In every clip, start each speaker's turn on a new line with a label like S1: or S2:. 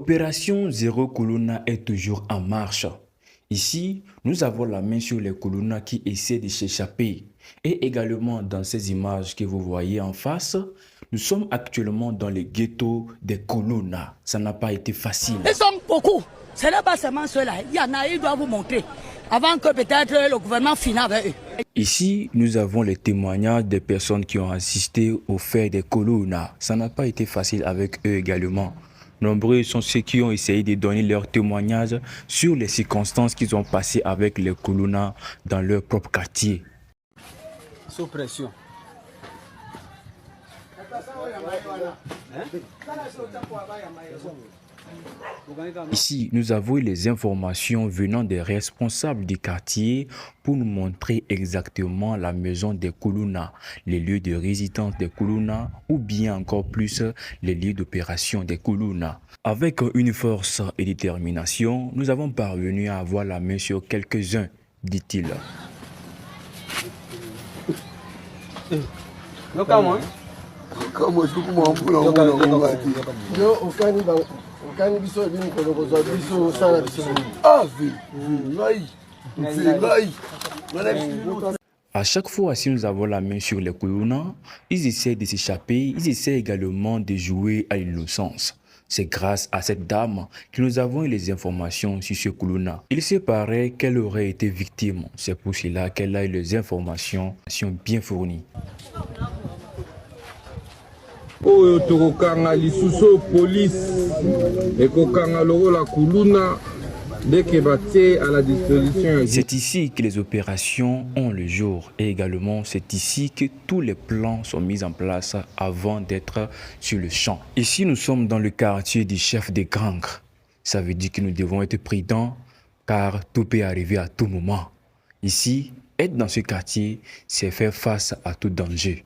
S1: L'opération Zéro Kuluna est toujours en marche. Ici, nous avons la main sur les Kuluna qui essaient de s'échapper. Et également dans ces images que vous voyez en face, nous sommes actuellement dans le ghetto des Kuluna. Ça n'a pas été facile.
S2: Ils sont beaucoup. Ce n'est pas seulement ceux-là. Il y en a, ils doivent vous montrer. Avant que peut-être le gouvernement finisse avec eux.
S1: Ici, nous avons les témoignages des personnes qui ont assisté au fait des Kuluna. Ça n'a pas été facile avec eux également. Nombreux sont ceux qui ont essayé de donner leur témoignage sur les circonstances qu'ils ont passées avec les Kuluna dans leur propre quartier.
S3: Sous pression.
S1: Ici, nous avons eu les informations venant des responsables du quartier pour nous montrer exactement la maison des Kuluna, les lieux de résidence des Kuluna ou bien encore plus les lieux d'opération des Kuluna. Avec une force et détermination, nous avons parvenu à avoir la main sur quelques-uns, dit-il. À chaque fois, si nous avons la main sur les Kuluna, ils essaient de s'échapper, ils essaient également de jouer à l'innocence. C'est grâce à cette dame que nous avons eu les informations sur ce Kuluna. Il se paraît qu'elle aurait été victime. C'est pour cela qu'elle a eu les informations bien fournies. C'est ici que les opérations ont le jour et également c'est ici que tous les plans sont mis en place avant d'être sur le champ. Ici nous sommes dans le quartier du chef des gangs. Ça veut dire que nous devons être prudents car tout peut arriver à tout moment. Ici, être dans ce quartier, c'est faire face à tout danger.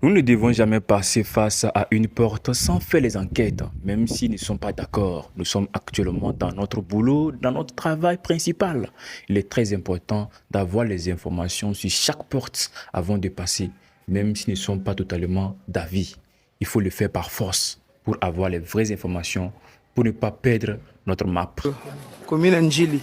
S1: Nous ne devons jamais passer face à une porte sans faire les enquêtes, même s'ils ne sont pas d'accord. Nous sommes actuellement dans notre boulot, dans notre travail principal. Il est très important d'avoir les informations sur chaque porte avant de passer, même s'ils ne sont pas totalement d'avis. Il faut le faire par force pour avoir les vraies informations, pour ne pas perdre notre map.
S3: Commune Njili.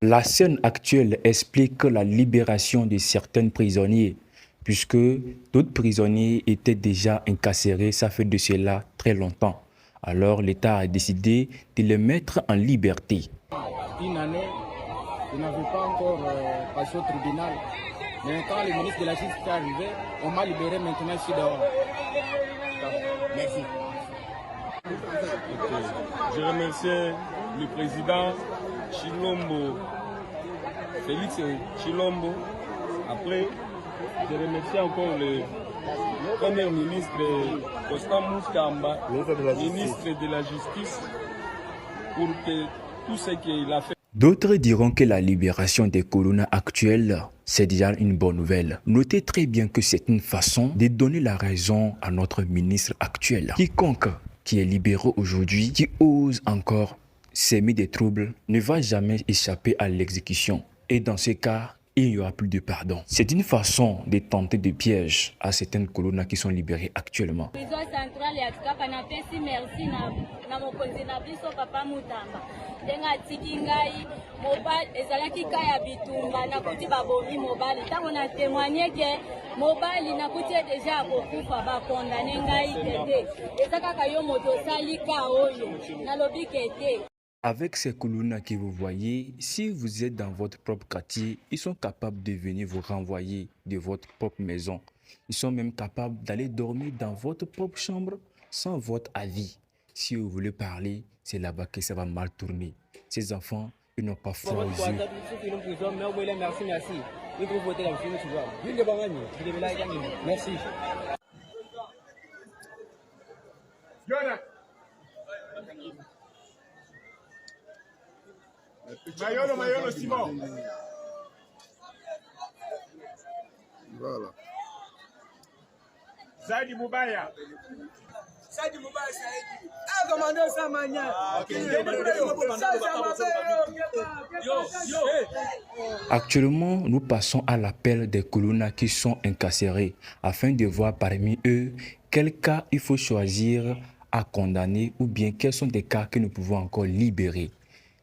S1: La scène actuelle explique la libération de certains prisonniers, puisque d'autres prisonniers étaient déjà incarcérés, ça fait de cela très longtemps. Alors l'État a décidé de les mettre en liberté.
S4: Une année, je n'avais pas encore passé au tribunal. Mais quand le ministre de la Justice est arrivé, on m'a libéré, maintenant je suis dehors. Merci.
S5: Je remercie le président Chilombo, Félix Chilombo. Après, je remercie encore le premier ministre Constant Mouskamba, ministre de la Justice, pour que tout ce qu'il a fait.
S1: D'autres diront que la libération des Kuluna actuels, c'est déjà une bonne nouvelle. Notez très bien que c'est une façon de donner la raison à notre ministre actuel. Quiconque qui est libéré aujourd'hui, qui ose encore s'aimer des troubles, ne va jamais échapper à l'exécution. Et dans ce cas, il n'y aura plus de pardon. C'est une façon de tenter des pièges à certaines Kuluna qui sont libérées actuellement. Avec ces Kuluna que vous voyez, si vous êtes dans votre propre quartier, ils sont capables de venir vous renvoyer de votre propre maison. Ils sont même capables d'aller dormir dans votre propre chambre sans votre avis. Si vous voulez parler, c'est là-bas que ça va mal tourner. Ces enfants, ils n'ont pas foi aux yeux.
S4: Merci.
S5: Mayolo, Simon.
S3: Voilà.
S5: Saïdi Moubaya.
S6: Saïdi Moubaya, Saïdi. Ah, commandant Samania.
S1: Actuellement, nous passons à l'appel des Kuluna qui sont incarcérés afin de voir parmi eux quel cas il faut choisir à condamner ou bien quels sont des cas que nous pouvons encore libérer.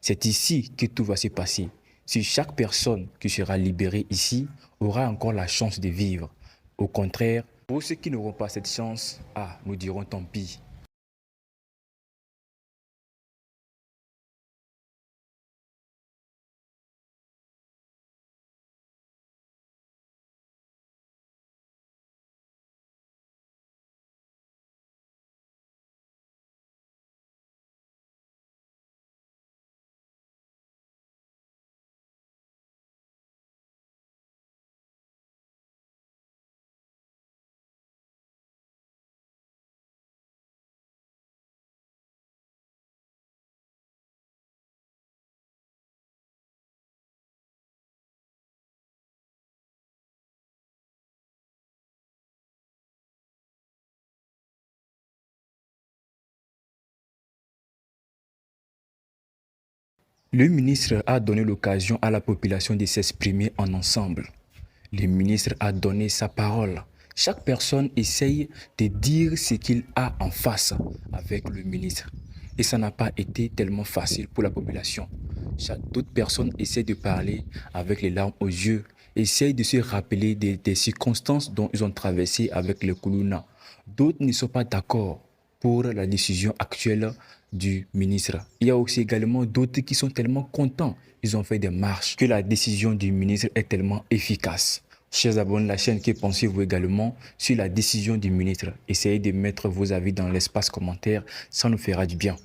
S1: C'est ici que tout va se passer. Si chaque personne qui sera libérée ici aura encore la chance de vivre. Au contraire, pour ceux qui n'auront pas cette chance, nous dirons tant pis. Le ministre a donné l'occasion à la population de s'exprimer en ensemble. Le ministre a donné sa parole. Chaque personne essaye de dire ce qu'il a en face avec le ministre. Et ça n'a pas été tellement facile pour la population. D'autres personnes essaient de parler avec les larmes aux yeux, essayent de se rappeler des circonstances dont ils ont traversé avec les Kuluna. D'autres ne sont pas d'accord pour la décision actuelle du ministre. Il y a aussi également d'autres qui sont tellement contents, ils ont fait des marches, que la décision du ministre est tellement efficace. Chers abonnés de la chaîne, que pensez-vous également sur la décision du ministre? Essayez de mettre vos avis dans l'espace commentaire, ça nous fera du bien.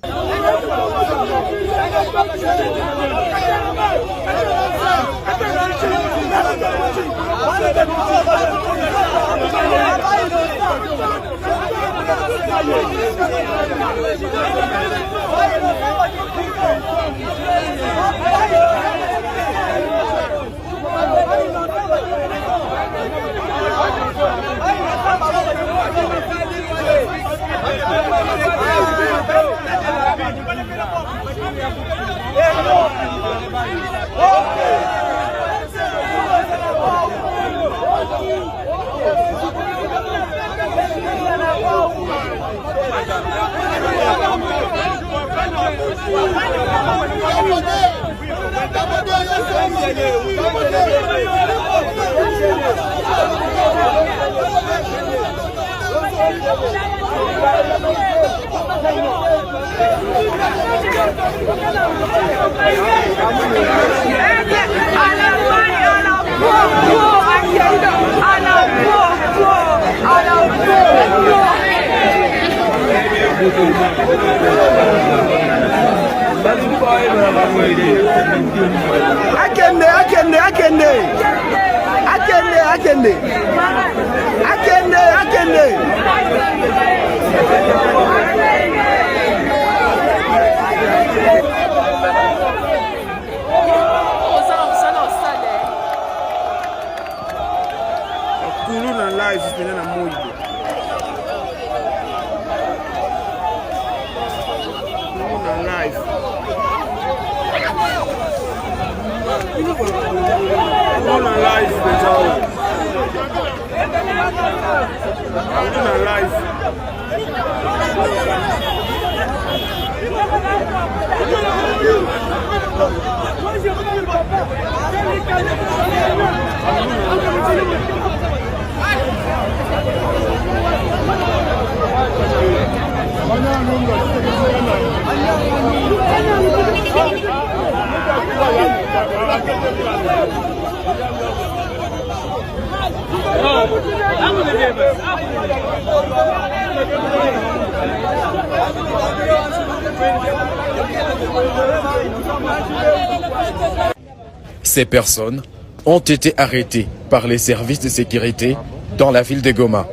S7: Ces personnes ont été arrêtées par les services de sécurité dans la ville de Goma.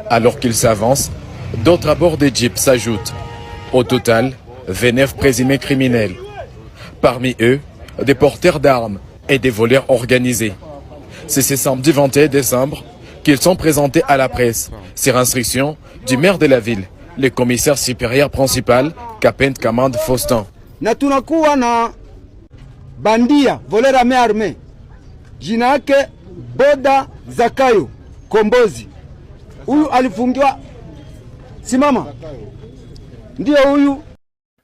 S7: Alors qu'ils s'avancent, d'autres à bord des jeeps s'ajoutent. Au total, 29 présumés criminels. Parmi eux, des porteurs d'armes et des voleurs organisés. C'est ce samedi 21 décembre qu'ils sont présentés à la presse, sur instruction du maire de la ville, le commissaire supérieur principal, Kapent Kamand Faustin.
S8: Na tunakuwa na bandia volera arme jina yake Boda Zakayo Kombozi. Huyu alifungiwa, simama, ndio huyu.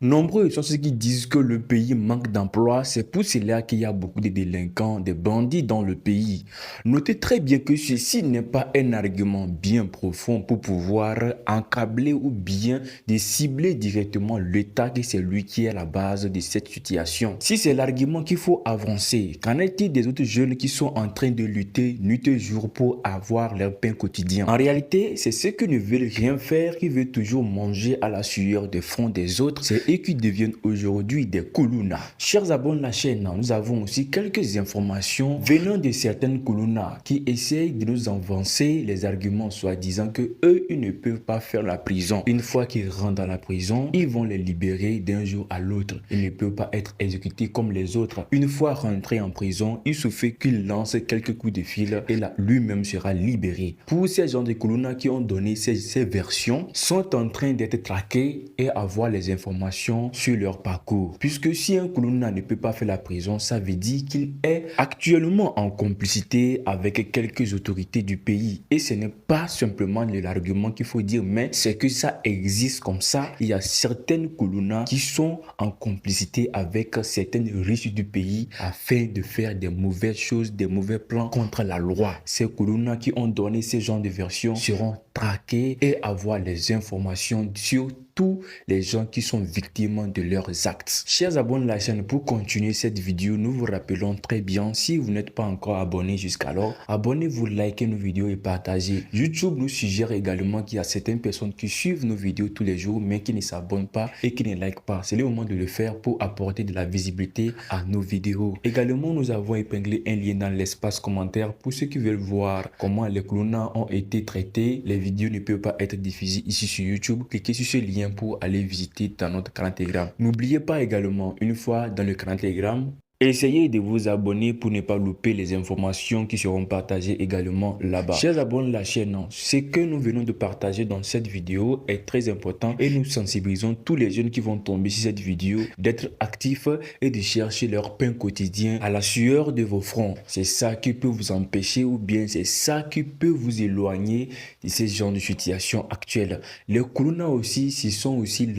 S1: Nombreux sont ceux qui disent que le pays manque d'emploi. C'est pour cela qu'il y a beaucoup de délinquants, de bandits dans le pays. Notez très bien que ceci n'est pas un argument bien profond pour pouvoir encabler ou bien de cibler directement l'État, qui c'est lui qui est à la base de cette situation. Si c'est l'argument qu'il faut avancer, qu'en est-il des autres jeunes qui sont en train de lutter nuit et jour pour avoir leur pain quotidien? En réalité, c'est ceux qui ne veulent rien faire, qui veulent toujours manger à la sueur des fronts des autres. C'est et qui deviennent aujourd'hui des Koulouna. Chers abonnés de la chaîne, nous avons aussi quelques informations venant de certaines Koulouna qui essayent de nous avancer les arguments soi-disant que eux, ils ne peuvent pas faire la prison. Une fois qu'ils rentrent dans la prison, ils vont les libérer d'un jour à l'autre. Ils ne peuvent pas être exécutés comme les autres. Une fois rentrés en prison, il suffit qu'ils lancent quelques coups de fil et là, lui-même sera libéré. Pour ces gens de Koulouna qui ont donné ces versions, sont en train d'être traqués et avoir les informations sur leur parcours. Puisque si un Koulouna ne peut pas faire la prison, ça veut dire qu'il est actuellement en complicité avec quelques autorités du pays. Et ce n'est pas simplement l'argument qu'il faut dire, mais c'est que ça existe comme ça. Il y a certaines Koulouna qui sont en complicité avec certaines riches du pays afin de faire des mauvaises choses, des mauvais plans contre la loi. Ces Koulouna qui ont donné ce genre de version seront traqués et avoir les informations sur tous les gens qui sont victimes de leurs actes. Chers abonnés de la chaîne, pour continuer cette vidéo, nous vous rappelons très bien, si vous n'êtes pas encore abonné jusqu'alors, abonnez-vous, likez nos vidéos et partagez. YouTube nous suggère également qu'il y a certaines personnes qui suivent nos vidéos tous les jours, mais qui ne s'abonnent pas et qui ne likent pas. C'est le moment de le faire pour apporter de la visibilité à nos vidéos. Également, nous avons épinglé un lien dans l'espace commentaire pour ceux qui veulent voir comment les Koulouna ont été traités. Les vidéos ne peuvent pas être diffusées ici sur YouTube. Cliquez sur ce lien pour aller visiter dans notre canal Telegram. N'oubliez pas également, une fois dans le canal Telegram, essayez de vous abonner pour ne pas louper les informations qui seront partagées également là-bas. Chers abonnés de la chaîne, ce que nous venons de partager dans cette vidéo est très important et nous sensibilisons tous les jeunes qui vont tomber sur cette vidéo d'être actifs et de chercher leur pain quotidien à la sueur de vos fronts. C'est ça qui peut vous empêcher ou bien c'est ça qui peut vous éloigner de ce genre de situation actuelle. Les Koulouna aussi, ce sont aussi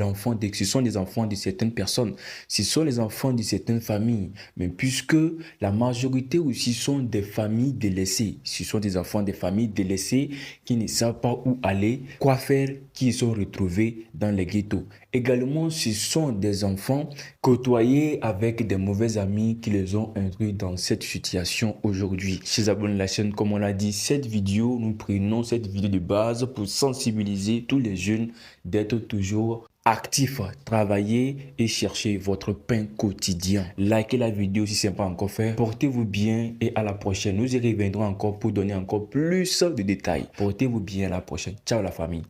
S1: ce sont des enfants de certaines personnes, ce sont les enfants de certaines familles. Mais puisque la majorité aussi sont des familles délaissées, ce sont des enfants des familles délaissées qui ne savent pas où aller, quoi faire, qui sont retrouvés dans les ghettos. Également, ce sont des enfants côtoyés avec des mauvais amis qui les ont induits dans cette situation aujourd'hui. Chers abonnés de la chaîne, comme on l'a dit, cette vidéo, nous prenons cette vidéo de base pour sensibiliser tous les jeunes d'être toujours actifs, travaillez et cherchez votre pain quotidien. Likez la vidéo si ce n'est pas encore fait. Portez-vous bien et à la prochaine. Nous y reviendrons encore pour donner encore plus de détails. Portez-vous bien, à la prochaine. Ciao la famille.